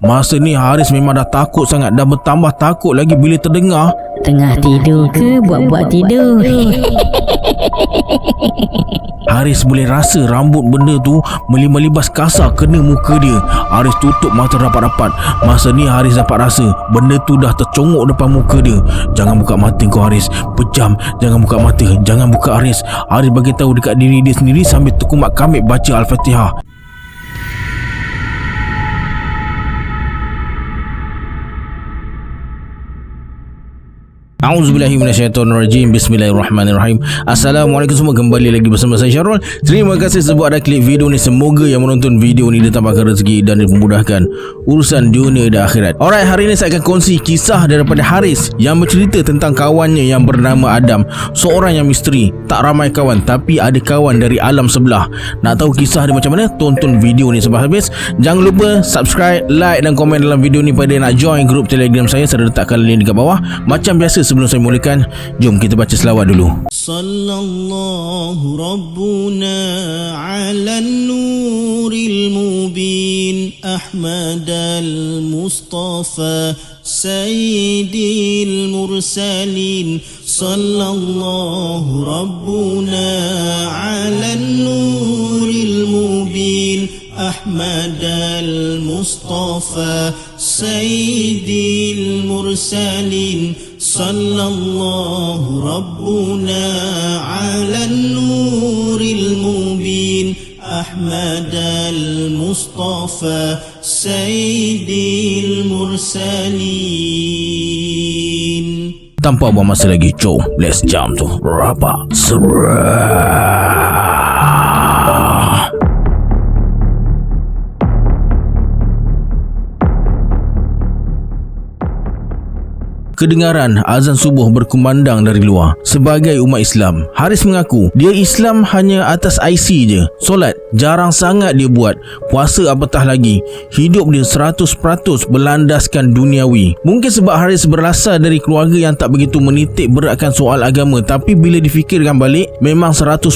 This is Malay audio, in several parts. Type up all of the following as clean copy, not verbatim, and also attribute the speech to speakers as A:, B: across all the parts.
A: Masa ni Haris memang dah takut sangat dan bertambah takut lagi bila terdengar
B: tengah tidur ke buat-buat tidur.
A: Haris boleh rasa rambut benda tu melibas kasar kena muka dia. Haris tutup mata rapat-rapat. Masa ni Haris dapat rasa benda tu dah tercongok depan muka dia. Jangan buka mata kau Haris. Pejam. Jangan buka mata. Jangan buka Haris. Haris bagi tahu dekat diri dia sendiri sambil terkumat kamit baca Al-Fatihah. A'udzubillahi minasyaitonirrajim. Bismillahirrahmanirrahim. Assalamualaikum semua, kembali lagi bersama saya Syarul. Terima kasih sebab ada klik video ni. Semoga yang menonton video ni ditambahkan rezeki dan dimudahkan urusan dunia dan akhirat. Alright, hari ni saya akan kongsi kisah daripada Haris yang bercerita tentang kawannya yang bernama Adam. Seorang yang misteri, tak ramai kawan tapi ada kawan dari alam sebelah. Nak tahu kisah dia macam mana? Tonton video ni sampai habis. Jangan lupa subscribe, like dan komen dalam video ni pada nak join grup Telegram saya. Saya letakkan link dekat bawah. Macam biasa, sebelum saya mulakan, jom kita baca selawat dulu.
C: Sallallahu Rabbuna ala nuril mubin Ahmad al-Mustafa Sayyidil Mursalin. Sallallahu Rabbuna ala nuril mubin Ahmad al-Mustafa Sayyidil Mursalin. Sallallahu Rabbuna ala nuril mubin Ahmad al-Mustafa Sayyidil Mursalin.
A: Tanpa buang masa lagi, jom let's jump to Rabak Serah. Kedengaran azan subuh berkumandang dari luar. Sebagai umat Islam, Haris mengaku dia Islam hanya atas IC je. Solat jarang sangat dia buat. Puasa apatah lagi. Hidup dia 100% berlandaskan duniawi. Mungkin sebab Haris berasal dari keluarga yang tak begitu menitik beratkan soal agama, tapi bila difikirkan balik, memang 100%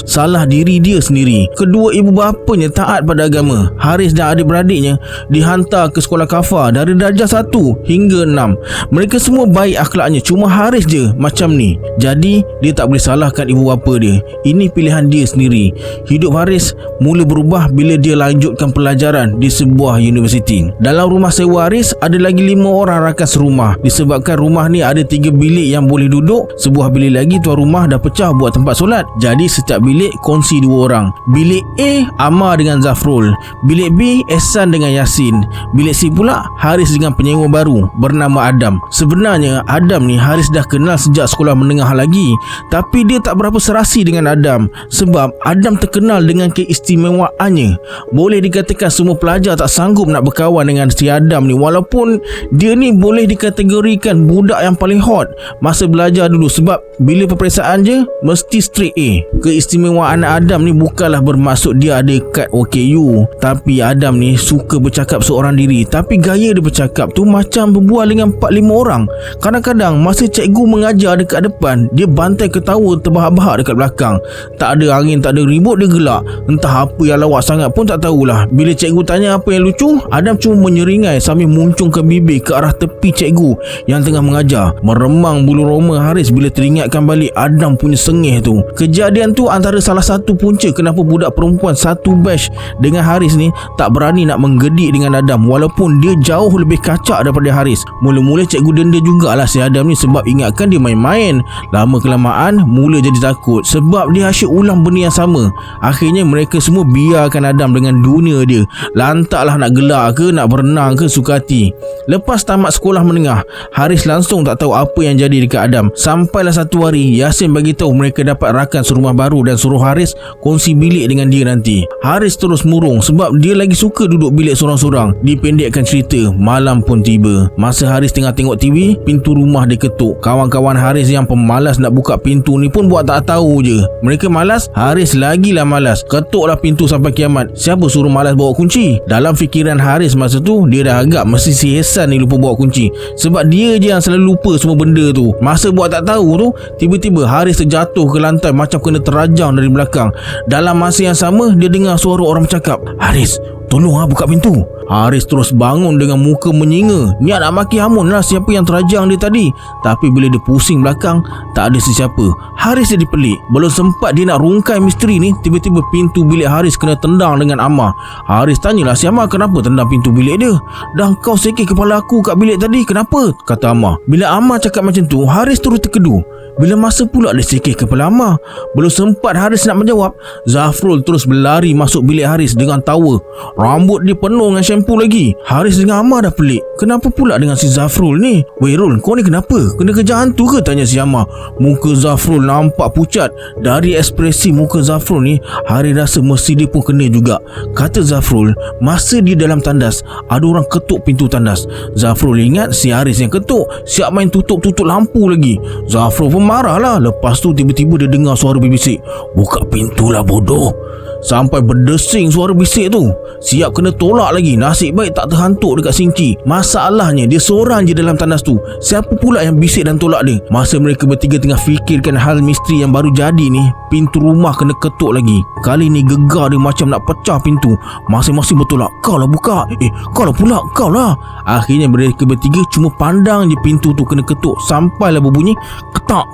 A: salah diri dia sendiri. Kedua ibu bapanya taat pada agama. Haris dan adik-beradiknya dihantar ke sekolah kafar dari darjah 1 hingga 6. Mereka semua baik akhlaknya, cuma Haris je macam ni. Jadi dia tak boleh salahkan ibu bapa dia. Ini pilihan dia sendiri. Hidup Haris mula berubah bila dia lanjutkan pelajaran di sebuah universiti. Dalam rumah sewa Haris ada lagi 5 orang rakan serumah. Disebabkan rumah ni ada 3 bilik yang boleh duduk, sebuah bilik lagi tuan rumah dah pecah buat tempat solat. Jadi setiap bilik kongsi 2 orang. Bilik A Amar dengan Zafrul, bilik B Ehsan dengan Yasin, bilik C pula Haris dengan penyewa baru bernama Adam. Sebenarnya Adam ni Haris dah kenal sejak sekolah menengah lagi, tapi dia tak berapa serasi dengan Adam sebab Adam terkenal dengan keistimewaannya. Boleh dikatakan semua pelajar tak sanggup nak berkawan dengan si Adam ni, walaupun dia ni boleh dikategorikan budak yang paling hot masa belajar dulu sebab bila peperiksaan je mesti straight A. Keistimewaan Adam ni bukanlah bermaksud dia ada kad OKU, tapi Adam ni suka bercakap seorang diri, tapi gaya dia bercakap tu macam berbual dengan 4-5 orang. Kadang-kadang masa cikgu mengajar dekat depan, dia bantai ketawa terbahak-bahak dekat belakang. Tak ada angin, tak ada ribut, dia gelak. Entah apa yang lawak sangat pun tak tahulah. Bila cikgu tanya apa yang lucu, Adam cuma menyeringai sambil muncungkan bibir ke arah tepi cikgu yang tengah mengajar. Meremang bulu roma Haris bila teringatkan balik Adam punya sengih tu. Kejadian tu antara salah satu punca kenapa budak perempuan satu batch dengan Haris ni tak berani nak menggedik dengan Adam, walaupun dia jauh lebih kacak daripada Haris. Mula-mula cikgu denda jugalah si Adam ni sebab ingatkan dia main-main. Lama kelamaan mula jadi takut sebab dia asyik ulang benda yang sama. Akhirnya mereka semua biarkan Adam dengan dunia dia. Lantaklah nak gelak ke, nak berenang ke, suka hati. Lepas tamat sekolah menengah, Haris langsung tak tahu apa yang jadi dekat Adam. Sampailah satu hari Yasin bagi tahu mereka dapat rakan serumah baru dan suruh Haris kongsi bilik dengan dia nanti. Haris terus murung sebab dia lagi suka duduk bilik sorang-sorang. Dipendekkan cerita, malam pun tiba. Masa Haris tengah tengok TV, pintu rumah dia ketuk. Kawan-kawan Haris yang pemalas nak buka pintu ni pun buat tak tahu je. Mereka malas, Haris lagilah malas. Ketuklah pintu sampai kiamat. Siapa suruh malas bawa kunci? Dalam fikiran Haris masa tu, dia dah agak mesti si Ehsan ni lupa bawa kunci, sebab dia je yang selalu lupa semua benda tu. Masa buat tak tahu tu, tiba-tiba Haris terjatuh ke lantai macam kena terajang dari belakang. Dalam masa yang sama, dia dengar suara orang bercakap, "Haris, Tolong buka pintu. Haris terus bangun dengan muka menyinga. Niat nak maki hamun lah siapa yang terajang dia tadi. Tapi bila dia pusing belakang, tak ada sesiapa. Haris jadi pelik. Belum sempat dia nak rungkai misteri ni, tiba-tiba pintu bilik Haris kena tendang dengan Amar. Haris tanyalah si Amar kenapa tendang pintu bilik dia. Dah kau sekir kepala aku kat bilik tadi, kenapa? Kata Amar. Bila Amar cakap macam tu, Haris terus terkedu. Bila masa pula dia sekir kepala Amar. Belum sempat Haris nak menjawab, Zafrul terus berlari masuk bilik Haris dengan tawa. Rambut dia penuh dengan shampoo lagi. Haris dengan Amar dah pelik. Kenapa pula dengan si Zafrul ni? Weh Rul, kau ni kenapa? Kena kejar hantu ke? Tanya si Amar. Muka Zafrul nampak pucat. Dari ekspresi muka Zafrul ni, Haris rasa mesti dia pun kena juga. Kata Zafrul, masa dia dalam tandas, ada orang ketuk pintu tandas. Zafrul ingat si Haris yang ketuk. Siap main tutup-tutup lampu lagi. Zafrul pun marah lah. Lepas tu tiba-tiba dia dengar suara berbisik, buka pintu lah bodoh. Sampai berdesing suara bisik tu. Siap kena tolak lagi. Nasib baik tak terhantuk dekat sinci. Masalahnya dia seorang je dalam tandas tu. Siapa pula yang bisik dan tolak dia? Masa mereka bertiga tengah fikirkan hal misteri yang baru jadi ni, pintu rumah kena ketuk lagi. Kali ni gegar dia macam nak pecah pintu. Masing-masing bertolak. Kau lah buka. Kau lah pula. Kau lah. Akhirnya mereka bertiga cuma pandang je pintu tu kena ketuk. Sampailah berbunyi ketak.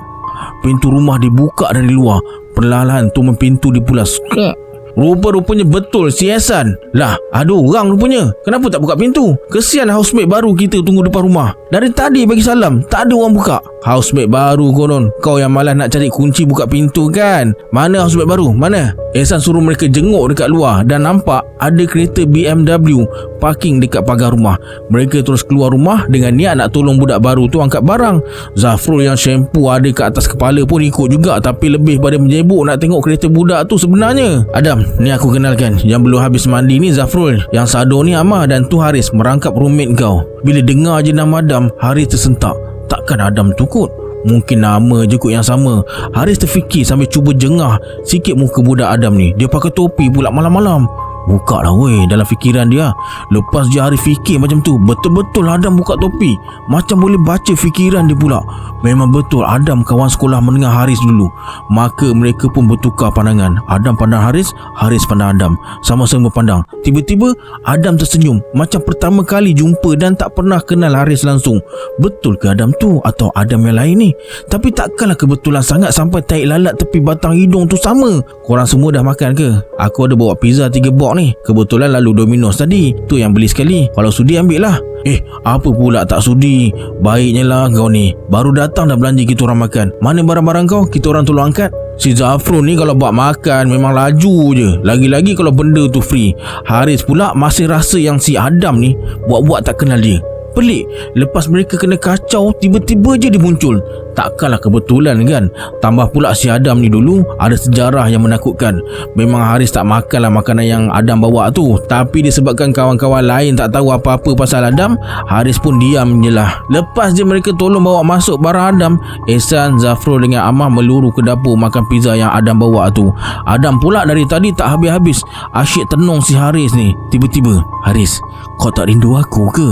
A: Pintu rumah dibuka dari luar. Perlahan tu pintu dipulas. Rupa-rupanya betul si Ehsan. Lah, ada orang rupanya. Kenapa tak buka pintu? Kesian housemate baru kita tunggu depan rumah. Dari tadi bagi salam, tak ada orang buka. Housemate baru konon. Kau yang malas nak cari kunci buka pintu kan? Mana housemate baru? Mana? Ehsan suruh mereka jenguk dekat luar dan nampak ada kereta BMW parking dekat pagar rumah. Mereka terus keluar rumah dengan niat nak tolong budak baru tu angkat barang. Zafrul yang shampoo ada kat atas kepala pun ikut juga, tapi lebih pada menyebuk nak tengok kereta budak tu sebenarnya. Adam, ni aku kenalkan. Yang belum habis mandi ni Zafrul. Yang sado ni Amar dan tu Haris, merangkap roommate kau. Bila dengar je nama Adam, Haris tersentak. Takkan Adam tu kot? Mungkin nama je kot yang sama. Haris terfikir sambil cuba jengah sikit muka budak Adam ni. Dia pakai topi pula malam-malam. Buka lah weh dalam fikiran dia. Lepas je Haris fikir macam tu, betul-betul Adam buka topi. Macam boleh baca fikiran dia pula. Memang betul Adam kawan sekolah menengah Haris dulu. Maka mereka pun bertukar pandangan. Adam pandang Haris, Haris pandang Adam. Sama-sama pandang. Tiba-tiba Adam tersenyum macam pertama kali jumpa dan tak pernah kenal Haris langsung. Betul ke Adam tu atau Adam yang lain ni? Tapi takkanlah kebetulan sangat sampai tahi lalat tepi batang hidung tu sama. Korang semua dah makan ke? Aku ada bawa pizza 3 box ni. Kebetulan lalu Domino's tadi. Tu yang beli sekali. Kalau sudi ambil lah. Apa pula tak sudi? Baiknya lah kau ni. Baru datang dah belanja kita orang makan. Mana barang-barang kau? Kita orang tolong angkat. Si Zafrul ni kalau buat makan memang laju je. Lagi-lagi kalau benda tu free. Haris pula masih rasa yang si Adam ni buat-buat tak kenal dia. Pelik, lepas mereka kena kacau, tiba-tiba je dia muncul. Takkanlah kebetulan kan? Tambah pula si Adam ni dulu ada sejarah yang menakutkan. Memang Haris tak makanlah makanan yang Adam bawa tu. Tapi disebabkan kawan-kawan lain tak tahu apa-apa pasal Adam, Haris pun diam je lah. Lepas je mereka tolong bawa masuk barang Adam, Ehsan, Zafrul dengan Amar meluru ke dapur makan pizza yang Adam bawa tu. Adam pula dari tadi tak habis-habis asyik tenung si Haris ni. Tiba-tiba, Haris, kau tak rindu aku ke?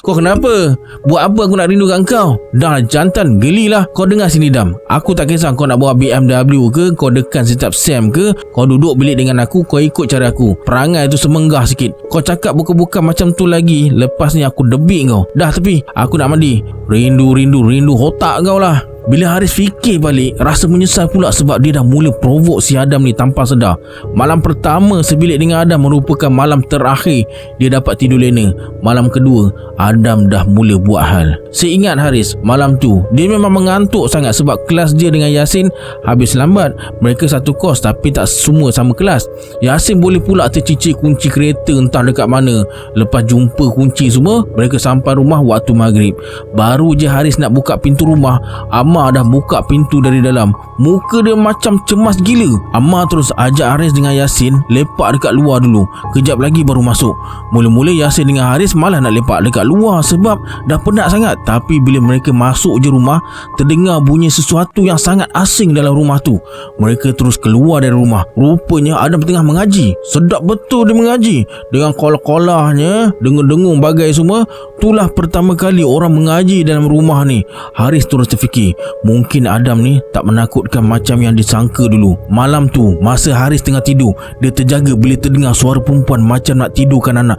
A: Kau kenapa? Buat apa aku nak rindu kat kau? Dah jantan, gelilah. Kau dengar sini Dam. Aku tak kisah kau nak bawa BMW ke, kau dekan setiap Sam ke, kau duduk bilik dengan aku, kau ikut cara aku. Perangai tu semenggah sikit. Kau cakap bukan-bukan macam tu lagi, lepas ni aku debik kau. Dah tepi, aku nak mandi. Rindu otak kau lah. Bila Haris fikir balik, rasa menyesal pula sebab dia dah mula provok si Adam ni tanpa sedar. Malam pertama sebilik dengan Adam merupakan malam terakhir dia dapat tidur lena. Malam kedua, Adam dah mula buat hal. Seingat Haris, malam tu dia memang mengantuk sangat sebab kelas dia dengan Yasin habis lambat. Mereka satu kos tapi tak semua sama kelas. Yasin boleh pula tercicir kunci kereta entah dekat mana. Lepas jumpa kunci semua, mereka sampai rumah waktu maghrib. Baru je Haris nak buka pintu rumah, Amar dah buka pintu dari dalam. Muka dia macam cemas gila. Amar terus ajak Haris dengan Yasin lepak dekat luar dulu. Kejap lagi baru masuk. Mula-mula Yasin dengan Haris malah nak lepak dekat luar sebab dah penat sangat. Tapi bila mereka masuk je rumah, terdengar bunyi sesuatu yang sangat asing dalam rumah tu. Mereka terus keluar dari rumah. Rupanya Adam tengah mengaji. Sedap betul dia mengaji. Dengan kolah-kolahnya, dengung-dengung bagai semua. Itulah pertama kali orang mengaji dalam rumah ni. Haris terus terfikir, Mungkin Adam ni tak menakutkan macam yang disangka dulu. Malam tu masa Haris tengah tidur, dia terjaga bila terdengar suara perempuan macam nak tidurkan anak.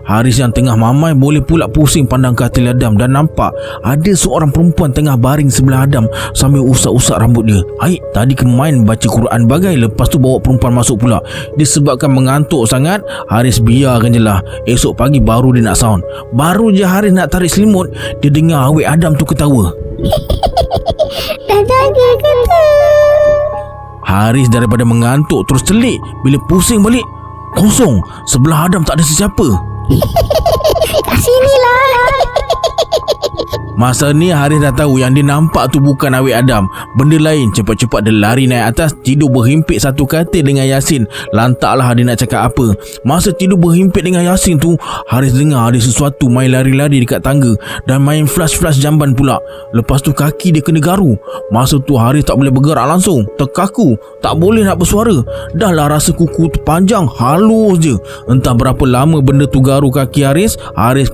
A: Haris yang tengah mamai boleh pula pusing pandang katil Adam dan nampak ada seorang perempuan tengah baring sebelah Adam sambil usap-usap rambut dia. Aik tadi kemain baca Quran bagai, lepas tu bawa perempuan masuk pula. Disebabkan mengantuk sangat, Haris biarkan je lah. Esok pagi baru dia nak sound. Baru je Haris nak tarik selimut, dia dengar awet Adam tu ketawa.
B: Dah jaga kata.
A: Haris daripada mengantuk terus telik. Bila pusing balik, kosong. Sebelah Adam tak ada sesiapa.
B: Kat sini lah.
A: Masa ni Haris dah tahu yang dia nampak tu bukan awet Adam. Benda lain. Cepat-cepat dia lari naik atas, tidur berhimpit satu katil dengan Yasin. Lantaklah dia nak cakap apa. Masa tidur berhimpit dengan Yasin tu, Haris dengar ada sesuatu main lari-lari dekat tangga dan main flash-flash jamban pula. Lepas tu kaki dia kena garu. Masa tu Haris tak boleh bergerak langsung. Terkaku, tak boleh nak bersuara. Dah lah rasa kuku tu panjang, halus je. Entah berapa lama benda tu garu kaki Haris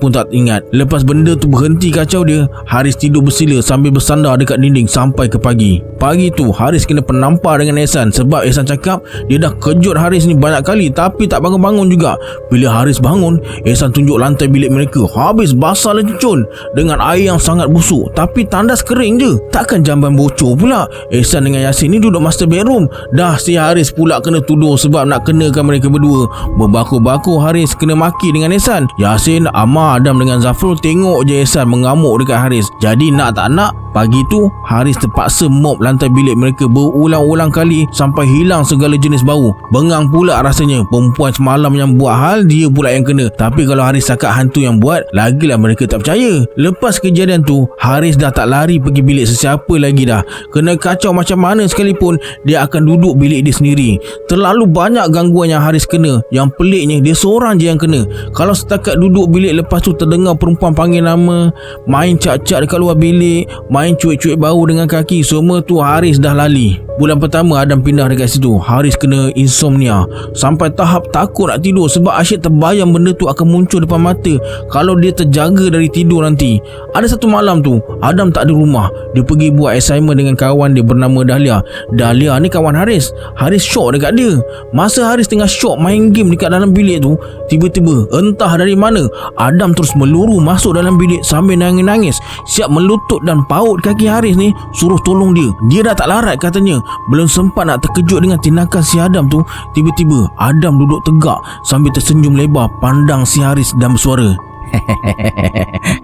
A: pun tak ingat. Lepas benda tu berhenti kacau dia, Haris tidur bersila sambil bersandar dekat dinding sampai ke pagi. Pagi tu Haris kena penampar dengan Ehsan sebab Ehsan cakap dia dah kejut Haris ni banyak kali tapi tak bangun-bangun juga. Bila Haris bangun, Ehsan tunjuk lantai bilik mereka habis basah lecun dengan air yang sangat busuk, tapi tandas kering je. Takkan jamban bocor pula. Ehsan dengan Yasin ni duduk master bedroom. Dah si Haris pula kena tuduh sebab nak kenakan mereka berdua. Berbakul-bakul Haris kena maki dengan Ehsan. Yasin, Amar, Adam dengan Zafrul tengok je Ehsan mengamuk dekat Haris. Jadi nak tak nak, pagi tu Haris terpaksa mop lantai bilik mereka berulang-ulang kali sampai hilang segala jenis bau. Bengang pula rasanya. Perempuan semalam yang buat hal, dia pula yang kena. Tapi kalau Haris cakap hantu yang buat, lagilah mereka tak percaya. Lepas kejadian tu, Haris dah tak lari pergi bilik sesiapa lagi dah. Kena kacau macam mana sekalipun, dia akan duduk bilik dia sendiri. Terlalu banyak gangguan yang Haris kena. Yang peliknya, dia seorang je yang kena. Kalau setakat duduk bilik lepas tu terdengar perempuan panggil nama, main cat-cat dekat luar bilik, main cuik-cuik bau dengan kaki, semua tu Haris dah lali. Bulan pertama Adam pindah dekat situ, Haris kena insomnia sampai tahap takut nak tidur sebab asyik terbayang benda tu akan muncul depan mata kalau dia terjaga dari tidur nanti. Ada satu malam tu Adam tak ada rumah. Dia pergi buat assignment dengan kawan dia bernama Dahlia. Dahlia ni kawan Haris. Haris syok dekat dia. Masa Haris tengah syok main game dekat dalam bilik tu, tiba-tiba entah dari mana Adam terus meluru masuk dalam bilik sambil nangis-nangis, siap melutut dan paut kaki Haris ni suruh tolong dia. Dia dah tak larat katanya. Belum sempat nak terkejut dengan tindakan si Adam tu, tiba-tiba Adam duduk tegak sambil tersenyum lebar pandang si Haris dan bersuara,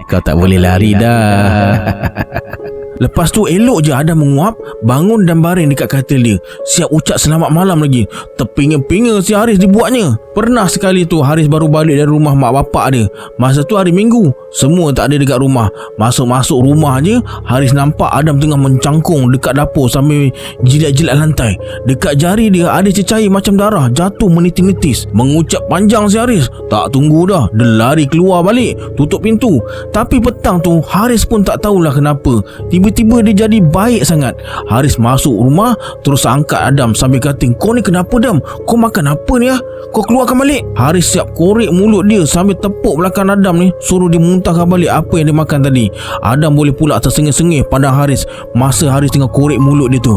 A: "Kau tak boleh lari dah." Lepas tu elok je Adam menguap, bangun dan baring dekat katil dia, siap ucap selamat malam lagi. Terpinga-pinga si Haris dibuatnya. Pernah sekali tu Haris baru balik dari rumah mak bapak dia. Masa tu hari Minggu, semua tak ada dekat rumah. Masuk-masuk rumah je, Haris nampak Adam tengah mencangkung dekat dapur sambil jilat-jilat lantai. Dekat jari dia ada cecair macam darah jatuh menitis-nitis. Mengucap panjang si Haris. Tak tunggu dah, dia lari keluar balik, tutup pintu. Tapi petang tu Haris pun tak tahulah kenapa, tiba-tiba dia jadi baik sangat. Haris masuk rumah terus angkat Adam sambil kata, "Kau ni kenapa Adam? Kau makan apa ni ah? Kau keluarkan balik." Haris siap korek mulut dia sambil tepuk belakang Adam ni, suruh dia muntahkan balik apa yang dia makan tadi. Adam boleh pula tersengih-sengih pandang Haris masa Haris tengah korek mulut dia tu.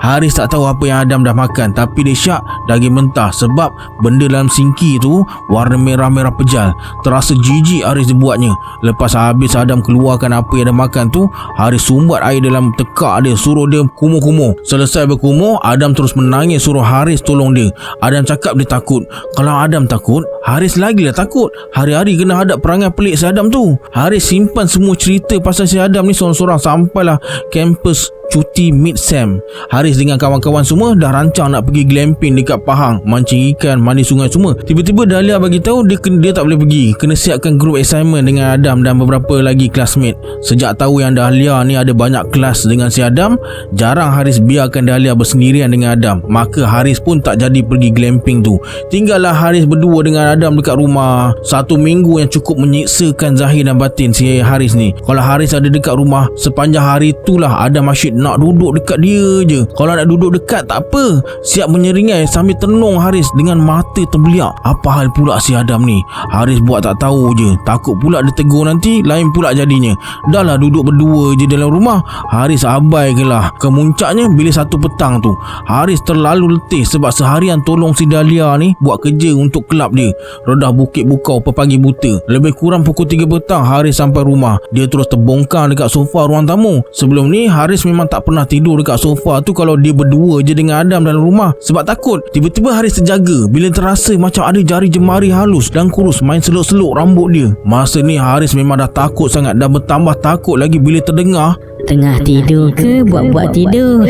A: Haris tak tahu apa yang Adam dah makan, tapi dia syak daging mentah sebab benda dalam sinki tu warna merah-merah pejal. Terasa jijik Haris dia buatnya. Lepas habis Adam keluarkan apa yang dia makan tu, Haris sumbat air dalam tekak dia, suruh dia kumur-kumur. Selesai berkumur, Adam terus menangis suruh Haris tolong dia. Adam cakap dia takut. Kalau Adam takut, Haris lagilah takut. Hari-hari kena hadap perangai pelik si Adam tu. Haris simpan semua cerita pasal si Adam ni seorang-seorang sampailah kampus cuti mid-sem. Haris dengan kawan-kawan semua dah rancang nak pergi glamping dekat Pahang, mancing ikan, mandi sungai semua. Tiba-tiba Dahlia bagi tahu dia tak boleh pergi, kena siapkan group assignment dengan Adam dan beberapa lagi classmate. Sejak tahu yang Dahlia ni ada banyak kelas dengan si Adam, jarang Haris biarkan Dahlia bersendirian dengan Adam. Maka Haris pun tak jadi pergi glamping tu. Tinggallah Haris berdua dengan Adam dekat rumah. Satu minggu yang cukup menyiksakan zahir dan batin si Haris ni. Kalau Haris ada dekat rumah, sepanjang hari itulah Adam asyik nak duduk dekat dia je. Kalau nak duduk dekat tak apa, siap menyeringai sambil tenung Haris dengan mata terbeliak. Apa hal pula si Adam ni? Haris buat tak tahu je. Takut pula dia tegur nanti lain pula jadinya. Dah lah duduk berdua je dalam rumah. Haris abai ke lah. Kemuncaknya bila satu petang tu, Haris terlalu letih sebab seharian tolong si Dahlia ni buat kerja untuk kelab dia. Redah bukit bukau pagi buta. Lebih kurang pukul 3 petang Haris sampai rumah. Dia terus terbongkar dekat sofa ruang tamu. Sebelum ni Haris memang tak pernah tidur dekat sofa tu kalau dia berdua je dengan Adam dalam rumah sebab takut. Tiba-tiba Haris terjaga bila terasa macam ada jari jemari halus dan kurus main seluk-seluk rambut dia. Masa ni Haris memang dah takut sangat dan bertambah takut lagi bila terdengar,
B: Tengah tidur ke buat-buat tidur?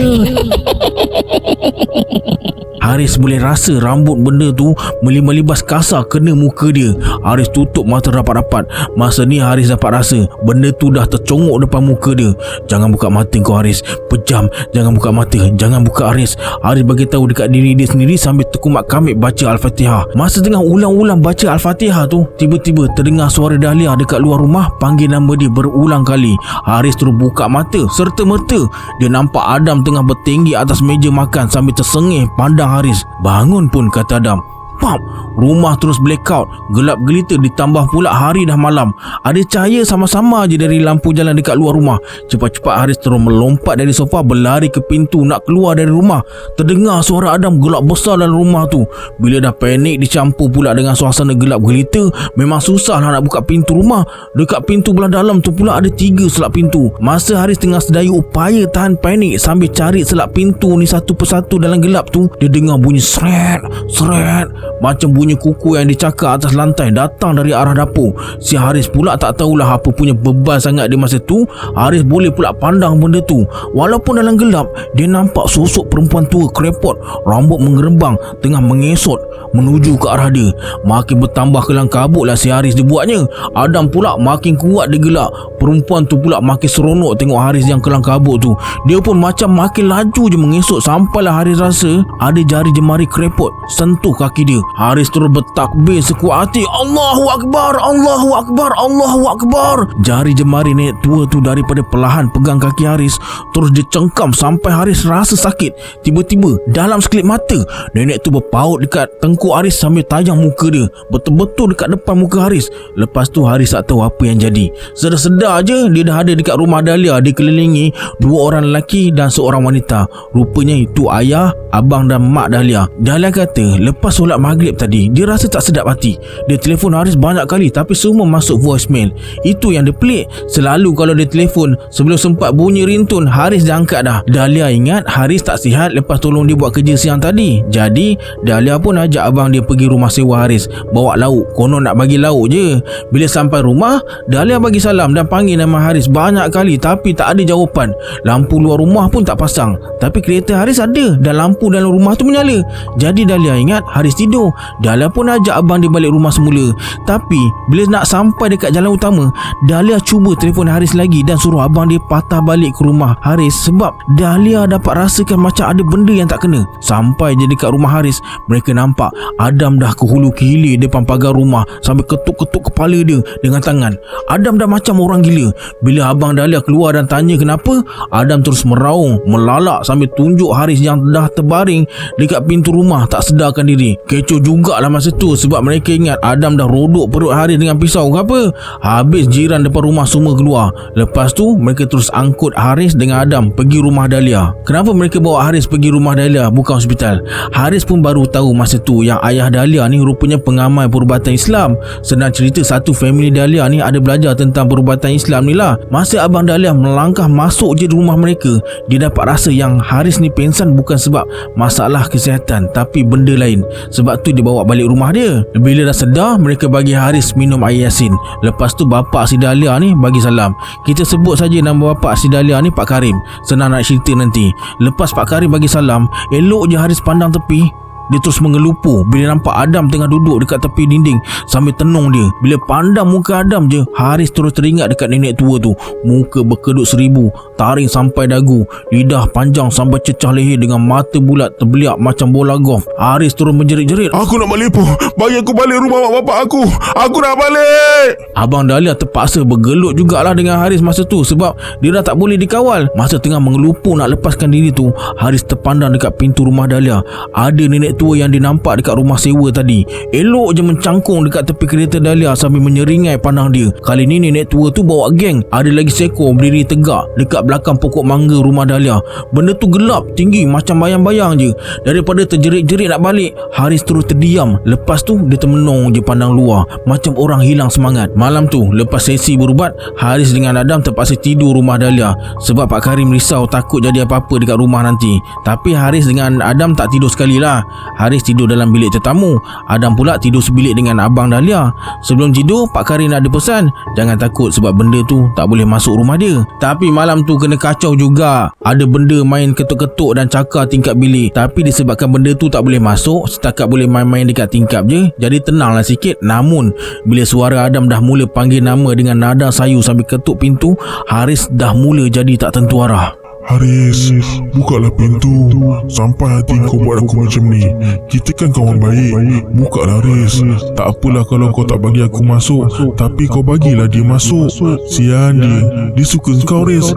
A: Haris boleh rasa rambut benda tu melibas kasar kena muka dia. Haris tutup mata rapat-rapat. Masa ni Haris dapat rasa benda tu dah tercongok depan muka dia. Jangan buka mata kau Haris. Pejam. Jangan buka mata. Jangan buka Haris. Haris bagi tahu dekat diri dia sendiri sambil terkumat kamit baca Al-Fatihah. Masa tengah ulang-ulang baca Al-Fatihah tu, tiba-tiba terdengar suara Dahlia dekat luar rumah panggil nama dia berulang kali. Haris terus buka mata. Serta-merta dia nampak Adam tengah bertinggi atas meja makan sambil tersengih pandang Haris. Bangun pun, kata Adam. Pam! Rumah terus blackout. Gelap gelita ditambah pula hari dah malam. Ada cahaya sama-sama je dari lampu jalan dekat luar rumah. Cepat-cepat Haris terus melompat dari sofa berlari ke pintu nak keluar dari rumah. Terdengar suara Adam gelak besar dalam rumah tu. Bila dah panik dicampur pula dengan suasana gelap gelita, memang susah lah nak buka pintu rumah. Dekat pintu belah dalam tu pula ada 3 selap pintu. Masa Haris tengah sedaya upaya tahan panik sambil cari selap pintu ni satu persatu dalam gelap tu, dia dengar bunyi seret, seret. Macam bunyi kuku yang dicakar atas lantai datang dari arah dapur. Si Haris pula tak tahulah apa punya bebal sangat di masa tu. Haris boleh pula pandang benda tu. Walaupun dalam gelap, dia nampak sosok perempuan tua kerepot, rambut mengerembang, tengah mengesot menuju ke arah dia. Makin bertambah kelang kabut lah si Haris dibuatnya. Adam pula makin kuat dia gelak. Perempuan tu pula makin seronok tengok Haris yang kelang kabut tu. Dia pun macam makin laju je mengesot sampailah Haris rasa ada jari jemari kerepot sentuh kaki dia. Haris terus bertakbir sekuat hati. Allahu Akbar, Allahu Akbar, Allahu Akbar. Jari jemari nenek tua tu daripada perlahan pegang kaki Haris, terus dia cengkam sampai Haris rasa sakit. Tiba-tiba dalam sekelip mata, nenek tu berpaut dekat tengkuk Haris sambil tajam muka dia betul-betul dekat depan muka Haris. Lepas tu Haris tak tahu apa yang jadi. Sedar-sedar je dia dah ada dekat rumah Dahlia, dikelilingi 2 orang lelaki dan seorang wanita. Rupanya itu ayah, abang dan mak Dahlia. Dahlia kata lepas solat maghrib tadi dia rasa tak sedap hati. Dia telefon Haris banyak kali tapi semua masuk voicemail. Itu yang dia pelik. Selalu kalau dia telefon sebelum sempat bunyi ringtone, Haris dah angkat dah. Dahlia ingat Haris tak sihat lepas tolong dia buat kerja siang tadi. Jadi Dahlia pun ajak abang dia pergi rumah sewa Haris, bawa lauk. Konon nak bagi lauk je. Bila sampai rumah, Dahlia bagi salam dan panggil nama Haris banyak kali tapi tak ada jawapan. Lampu luar rumah pun tak pasang, tapi kereta Haris ada dan lampu dalam rumah tu menyala. Jadi Dahlia ingat Haris tidur. Dahlia pun ajak abang dia balik rumah semula. Tapi bila nak sampai dekat jalan utama, Dahlia cuba telefon Haris lagi dan suruh abang dia patah balik ke rumah Haris sebab Dahlia dapat rasakan macam ada benda yang tak kena. Sampai je dekat rumah Haris, mereka nampak Adam dah ke hulu ke hilir depan pagar rumah sambil ketuk-ketuk kepala dia dengan tangan. Adam dah macam orang gila. Bila abang Dahlia keluar dan tanya kenapa, Adam terus meraung, melalak sambil tunjuk Haris yang dah terbaring dekat pintu rumah tak sedarkan diri. Kecoh jugalah masa tu sebab mereka ingat Adam dah rodok perut Haris dengan pisau ke apa. Habis jiran depan rumah semua keluar. Lepas tu mereka terus angkut Haris dengan Adam pergi rumah Dahlia. Kenapa mereka bawa Haris pergi rumah Dahlia bukan hospital? Haris pun baru tahu masa tu yang ayah Dahlia ni rupanya pengamal perubatan Islam. Senang cerita satu family Dahlia ni ada belajar tentang perubatan Islam ni lah. Masa abang Dahlia melangkah masuk je di rumah mereka, dia dapat rasa yang Haris ni pengsan bukan sebab masalah kesihatan tapi benda lain. Sebab tu dia bawa balik rumah dia. Bila dah sedar, mereka bagi Haris minum air yasin. Lepas tu bapa si Dahlia ni bagi salam. Kita sebut saja nama bapa si Dahlia ni Pak Karim. Senang nak cerita nanti. Lepas Pak Karim bagi salam, elok je Haris pandang tepi. Dia terus mengelupu bila nampak Adam tengah duduk dekat tepi dinding sambil tenung dia. Bila pandang muka Adam je, Haris terus teringat dekat nenek tua tu. Muka berkedut seribu, taring sampai dagu, lidah panjang sampai cecah leher dengan mata bulat terbeliak macam bola golf. Haris terus menjerit-jerit,
D: Aku nak melipu. Bagi aku balik rumah mak bapak aku. Aku nak balik.
A: Abang Dahlia terpaksa bergelut jugalah dengan Haris masa tu sebab dia dah tak boleh dikawal. Masa tengah mengelupu nak lepaskan diri tu, Haris terpandang dekat pintu rumah Dahlia. Ada nenek tua yang dia nampak dekat rumah sewa tadi. Elok je mencangkung dekat tepi kereta Dahlia sambil menyeringai pandang dia. Kali ni nenek tua tu bawa geng. Ada lagi seekor berdiri tegak dekat belakang pokok mangga rumah Dahlia. Benda tu gelap, tinggi macam bayang-bayang je. Daripada terjerit-jerit nak balik, Haris terus terdiam. Lepas tu dia termenung je pandang luar macam orang hilang semangat. Malam tu lepas sesi berubat, Haris dengan Adam terpaksa tidur rumah Dahlia sebab Pak Karim risau takut jadi apa-apa dekat rumah nanti. Tapi Haris dengan Adam tak tidur sekali lah. Haris tidur dalam bilik tetamu, Adam pula tidur sebilik dengan Abang Dahlia. Sebelum tidur, Pak Karim ada pesan, jangan takut sebab benda tu tak boleh masuk rumah dia. Tapi malam tu kena kacau juga. Ada benda main ketuk-ketuk dan cakar tingkap bilik. Tapi disebabkan benda tu tak boleh masuk, setakat boleh main-main dekat tingkap je, jadi tenanglah sikit. Namun bila suara Adam dah mula panggil nama dengan nada sayu sambil ketuk pintu, Haris dah mula jadi tak tentu arah.
D: Haris, bukalah pintu. Sampai hati kau buat aku macam ni. Kita kan kawan baik. Bukalah Haris. Tak apalah kalau kau tak bagi aku masuk, tapi kau bagilah dia masuk. Sian dia. Dia suka kau, Haris.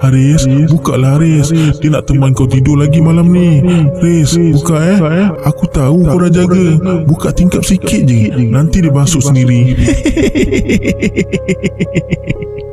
D: Haris, bukalah Haris. Dia nak teman kau tidur lagi malam ni. Haris, buka Aku tahu kau dah jaga. Buka tingkap sikit je, nanti dia masuk sendiri.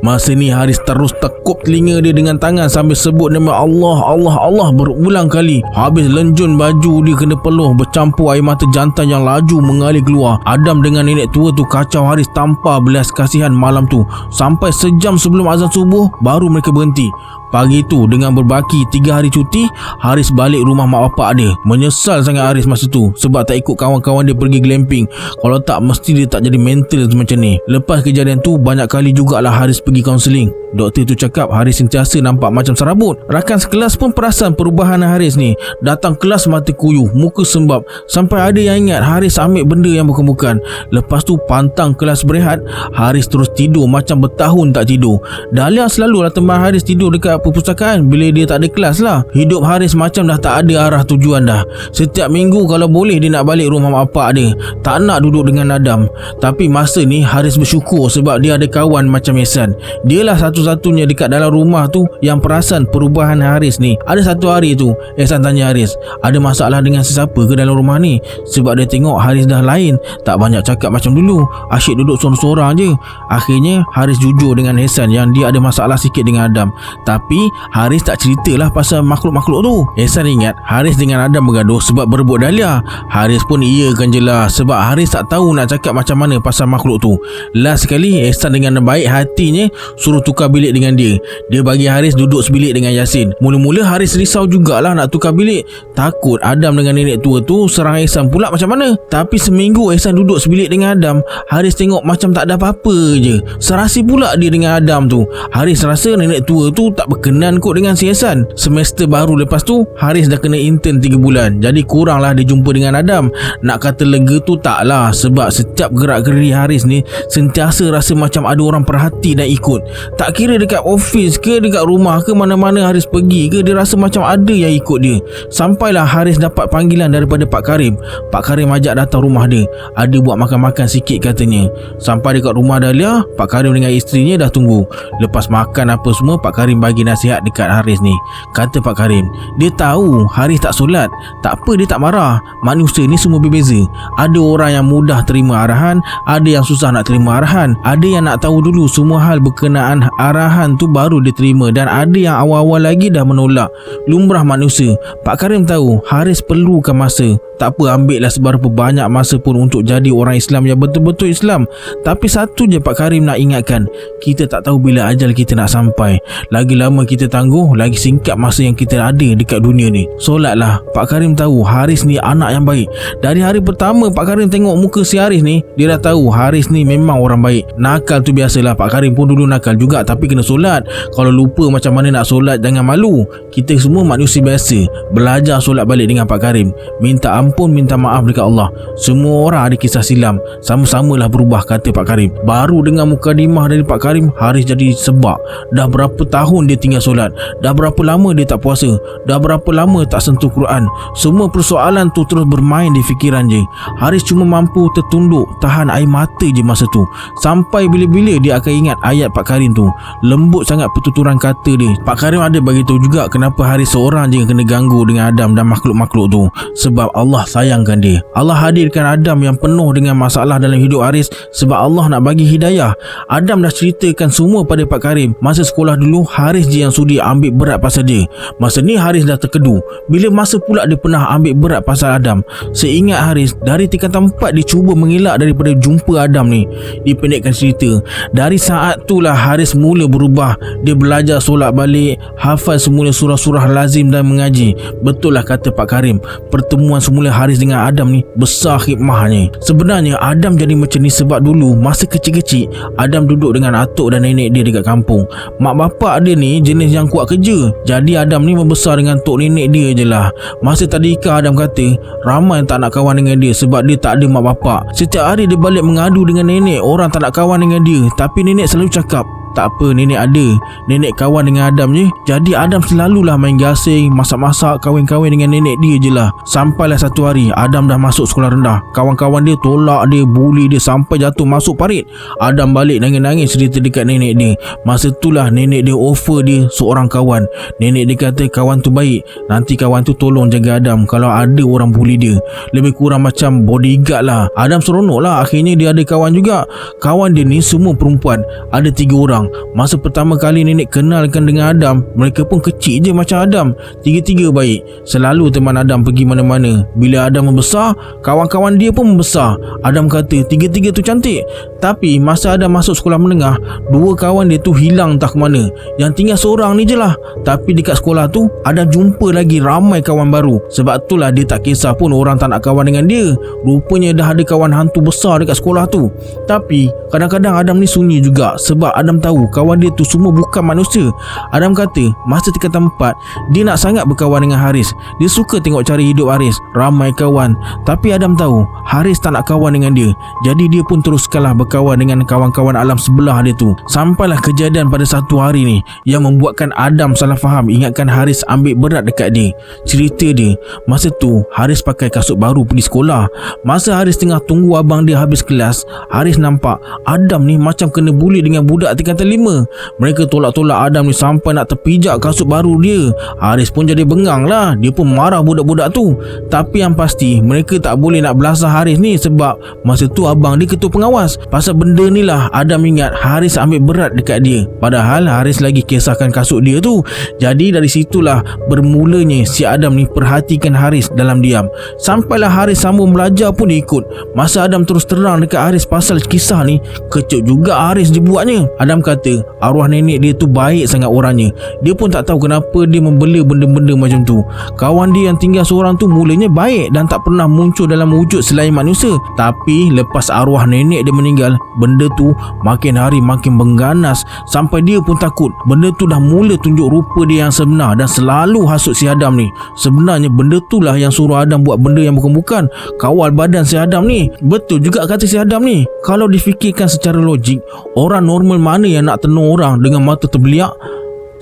A: Masa ni Haris terus tekuk telinga dia dengan tangan sambil sebut nama Allah, Allah, Allah berulang kali. Habis lenjun baju dia kena peluh bercampur air mata jantan yang laju mengalir keluar. Adam dengan nenek tua tu kacau Haris tanpa belas kasihan malam tu. Sampai sejam sebelum azan subuh baru mereka berhenti. Pagi tu dengan berbaki 3 hari cuti, Haris balik rumah mak bapak dia. Menyesal sangat Haris masa tu sebab tak ikut kawan-kawan dia pergi glamping. Kalau tak mesti dia tak jadi mental macam ni. Lepas kejadian tu banyak kali jugalah Haris pergi kaunseling. Doktor tu cakap Haris sentiasa nampak macam serabut. Rakan sekelas pun perasan perubahan Haris ni. Datang kelas mata kuyuh, muka sembab. Sampai ada yang ingat Haris ambil benda yang bukan-bukan. Lepas tu pantang kelas berehat, Haris terus tidur macam bertahun tak tidur. Dahlia selalulah teman Haris tidur dekat perpustakaan bila dia tak ada kelas lah. Hidup Haris macam dah tak ada arah tujuan dah. Setiap minggu kalau boleh dia nak balik rumah mak bapak dia. Tak nak duduk dengan Adam. Tapi masa ni Haris bersyukur sebab dia ada kawan macam Ehsan. Dialah satu-satunya dekat dalam rumah tu yang perasan perubahan Haris ni. Ada satu hari tu Ehsan tanya Haris, ada masalah dengan sesiapa ke dalam rumah ni? Sebab dia tengok Haris dah lain, tak banyak cakap macam dulu, asyik duduk sorang-sorang je. Akhirnya Haris jujur dengan Ehsan yang dia ada masalah sikit dengan Adam. Tapi Haris tak ceritalah pasal makhluk-makhluk tu. Ehsan ingat Haris dengan Adam bergaduh sebab berebut Dahlia. Haris pun iyakan je lah sebab Haris tak tahu nak cakap macam mana pasal makhluk tu. Last sekali Ehsan dengan baik hatinya suruh tukar bilik dengan dia. Dia bagi Haris duduk sebilik dengan Yasin. Mula-mula Haris risau jugalah nak tukar bilik, takut Adam dengan nenek tua tu serang Ehsan pula macam mana. Tapi seminggu Ehsan duduk sebilik dengan Adam, Haris tengok macam tak ada apa-apa je. Serasi pula dia dengan Adam tu. Haris rasa nenek tua tu tak berkenan kot dengan si Ehsan. Semester baru lepas tu Haris dah kena intern 3 bulan, jadi kuranglah dia jumpa dengan Adam. Nak kata lega tu taklah, sebab setiap gerak-geri Haris ni sentiasa rasa macam ada orang perhati dan ikut. Tak kira dekat office ke dekat rumah ke, mana-mana Haris pergi ke, dia rasa macam ada yang ikut dia. Sampailah Haris dapat panggilan daripada Pak Karim. Pak Karim ajak datang rumah dia, ada buat makan-makan sikit katanya. Sampai dekat rumah Dahlia, Pak Karim dengan isterinya dah tunggu. Lepas makan apa semua, Pak Karim bagi nasihat dekat Haris ni. Kata Pak Karim, dia tahu Haris tak solat, tak apa, dia tak marah. Manusia ni semua berbeza. Ada orang yang mudah terima arahan, ada yang susah nak terima arahan, ada yang nak tahu dulu semua hal berkenaan arahan tu baru dia terima, dan ada yang awal-awal lagi dah menolak. Lumrah manusia. Pak Karim tahu Haris perlukan masa Tak apa, ambillah seberapa banyak masa pun untuk jadi orang Islam yang betul-betul Islam. Tapi satu je Pak Karim nak ingatkan, kita tak tahu bila ajal kita nak sampai. Lagi lama kita tangguh, lagi singkat masa yang kita ada dekat dunia ni. Solatlah. Pak Karim tahu Haris ni anak yang baik. Dari hari pertama Pak Karim tengok muka si Haris ni, dia dah tahu Haris ni memang orang baik. Nakal tu biasalah, Pak Karim pun dulu nakal juga, tapi kena solat. Kalau lupa macam mana nak solat, jangan malu. Kita semua manusia biasa. Belajar solat balik dengan Pak Karim, minta ampun, minta maaf dekat Allah. Semua orang ada kisah silam, sama-samalah berubah, kata Pak Karim. Baru dengan mukadimah dari Pak Karim, Haris jadi sebab. Dah berapa tahun dia tinggal solat, dah berapa lama dia tak puasa, dah berapa lama tak sentuh Quran. Semua persoalan tu terus bermain di fikiran je. Haris cuma mampu tertunduk, tahan air mata je masa tu. Sampai bila-bila dia akan ingat ayat Pak Karim tu. Lembut sangat pertuturan kata dia. Pak Karim ada bagi tahu juga kenapa Haris seorang je yang kena ganggu dengan Adam dan makhluk-makhluk tu. Sebab Allah sayangkan dia. Allah hadirkan Adam yang penuh dengan masalah dalam hidup Haris sebab Allah nak bagi hidayah. Adam dah ceritakan semua pada Pak Karim. Masa sekolah dulu, Haris je yang sudi ambil berat pasal dia. Masa ni Haris dah terkedu. Bila masa pula dia pernah ambil berat pasal Adam? Seingat Haris, dari tingkatan 4 dia cuba mengelak daripada jumpa Adam ni. Dipendekkan cerita, dari saat itulah Haris mula berubah. Dia belajar solat balik, hafal semula surah-surah lazim dan mengaji. Betul lah kata Pak Karim, pertemuan semula Haris dengan Adam ni besar hikmahnya. Sebenarnya Adam jadi macam ni sebab dulu masa kecil-kecil Adam duduk dengan atuk dan nenek dia dekat kampung. Mak bapak dia ni jenis yang kuat kerja, jadi Adam ni membesar dengan tok nenek dia je lah. Masa tadika Adam kata ramai yang tak nak kawan dengan dia sebab dia tak ada mak bapak. Setiap hari dia balik mengadu dengan nenek, orang tak nak kawan dengan dia. Tapi nenek selalu cakap, tak apa, nenek ada. Nenek kawan dengan Adam je. Jadi Adam selalulah main gasing, masak-masak, kahwin-kahwin dengan nenek dia je lah. Sampailah satu hari Adam dah masuk sekolah rendah. Kawan-kawan dia tolak dia, bully dia sampai jatuh masuk parit. Adam balik nangis-nangis cerita dekat nenek dia. Masa itulah nenek dia offer dia seorang kawan. Nenek dia kata kawan tu baik, nanti kawan tu tolong jaga Adam kalau ada orang bully dia. Lebih kurang macam bodyguard lah. Adam seronok lah, akhirnya dia ada kawan juga. Kawan dia ni semua perempuan, ada 3 orang. Masa pertama kali nenek kenalkan dengan Adam, mereka pun kecil je macam Adam. 3-3 baik, selalu teman Adam pergi mana-mana. Bila Adam membesar, kawan-kawan dia pun membesar. Adam kata 3-3 tu cantik. Tapi masa Adam masuk sekolah menengah, 2 kawan dia tu hilang entah ke mana. Yang tinggal seorang ni je lah. Tapi dekat sekolah tu Adam jumpa lagi ramai kawan baru. Sebab itulah dia tak kisah pun orang tak nak kawan dengan dia. Rupanya dah ada kawan hantu besar dekat sekolah tu. Tapi kadang-kadang Adam ni sunyi juga sebab Adam tahu kawan dia tu semua bukan manusia. Adam kata masa tingkatan 4 dia nak sangat berkawan dengan Haris. Dia suka tengok cara hidup Haris, ramai kawan. Tapi Adam tahu Haris tak nak kawan dengan dia. Jadi dia pun teruskanlah berkawan dengan kawan-kawan alam sebelah dia tu. Sampailah kejadian pada satu hari ni yang membuatkan Adam salah faham, ingatkan Haris ambil berat dekat dia. Cerita dia, masa tu Haris pakai kasut baru pergi sekolah. Masa Haris tengah tunggu abang dia habis kelas, Haris nampak Adam ni macam kena bully dengan budak tingkatan 5. Mereka tolak-tolak Adam ni sampai nak terpijak kasut baru dia. Haris pun jadi bengang lah. Dia pun marah budak-budak tu. Tapi yang pasti mereka tak boleh nak belasah Haris ni sebab masa tu abang dia ketua pengawas. Pasal benda ni lah Adam ingat Haris ambil berat dekat dia. Padahal Haris lagi kisahkan kasut dia tu. Jadi dari situlah bermulanya si Adam ni perhatikan Haris dalam diam. Sampailah Haris sambung belajar pun dia ikut. Masa Adam terus terang dekat Haris pasal kisah ni, kecuk juga Haris dia buatnya. Adam kata arwah nenek dia tu baik sangat orangnya. Dia pun tak tahu kenapa dia membela benda-benda macam tu. Kawan dia yang tinggal seorang tu mulanya baik dan tak pernah muncul dalam wujud selain manusia. Tapi lepas arwah nenek dia meninggal, benda tu makin hari makin mengganas sampai dia pun takut. Benda tu dah mula tunjuk rupa dia yang sebenar dan selalu hasut si Adam ni. Sebenarnya benda tu lah yang suruh Adam buat benda yang bukan-bukan, kawal badan si Adam ni. Betul juga kata si Adam ni. Kalau difikirkan secara logik, orang normal mana yang nak tenung orang dengan mata terbeliak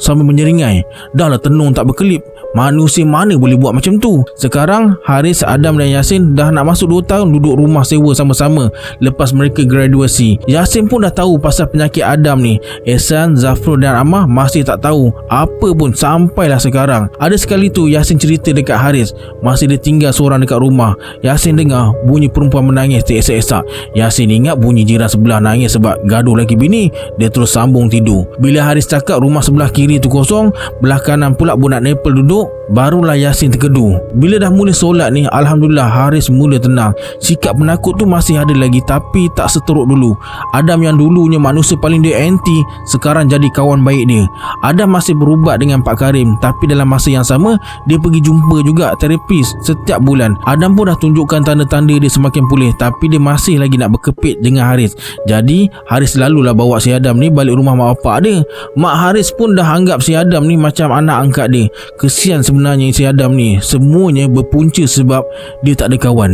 A: sambil menyeringai? Dah lah tenung tak berkelip, manusia mana boleh buat macam tu? Sekarang Haris, Adam dan Yasin dah nak masuk 2 tahun duduk rumah sewa sama-sama lepas mereka graduasi. Yasin pun dah tahu pasal penyakit Adam ni. Ehsan, Zafrul dan Amah masih tak tahu apa pun sampailah sekarang. Ada sekali tu Yasin cerita dekat Haris masa dia tinggal seorang dekat rumah. Yasin dengar bunyi perempuan menangis teresak-esak. Yasin ingat bunyi jiran sebelah nangis sebab gaduh lagi bini. Dia terus sambung tidur. Bila Haris cakap rumah sebelah kiri tu kosong, belah kanan pula budak Nepal duduk, esok barulah Yasin terkedu. Bila dah mula solat ni, Alhamdulillah Haris mula tenang. Sikap penakut tu masih ada lagi tapi tak seteruk dulu. Adam yang dulunya manusia paling dia anti, sekarang jadi kawan baik dia. Adam masih berubat dengan Pak Karim, tapi dalam masa yang sama dia pergi jumpa juga terapis setiap bulan. Adam pun dah tunjukkan tanda-tanda dia semakin pulih, tapi dia masih lagi nak berkepit dengan Haris. Jadi Haris selalulah bawa si Adam ni balik rumah mak bapak dia. Mak Haris pun dah anggap si Adam ni macam anak angkat dia. Kesian sebenarnya si Adam ni. Semuanya berpunca sebab dia tak ada kawan.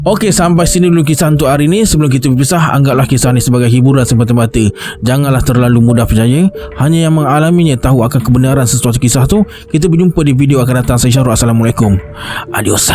A: Okey, sampai sini dulu kisah untuk hari ini. Sebelum kita berpisah, anggaplah kisah ni sebagai hiburan semata-mata. Janganlah terlalu mudah percaya. Hanya yang mengalaminya tahu akan kebenaran sesuatu kisah tu. Kita berjumpa di video akan datang. Saya Syarul. Assalamualaikum. Adios.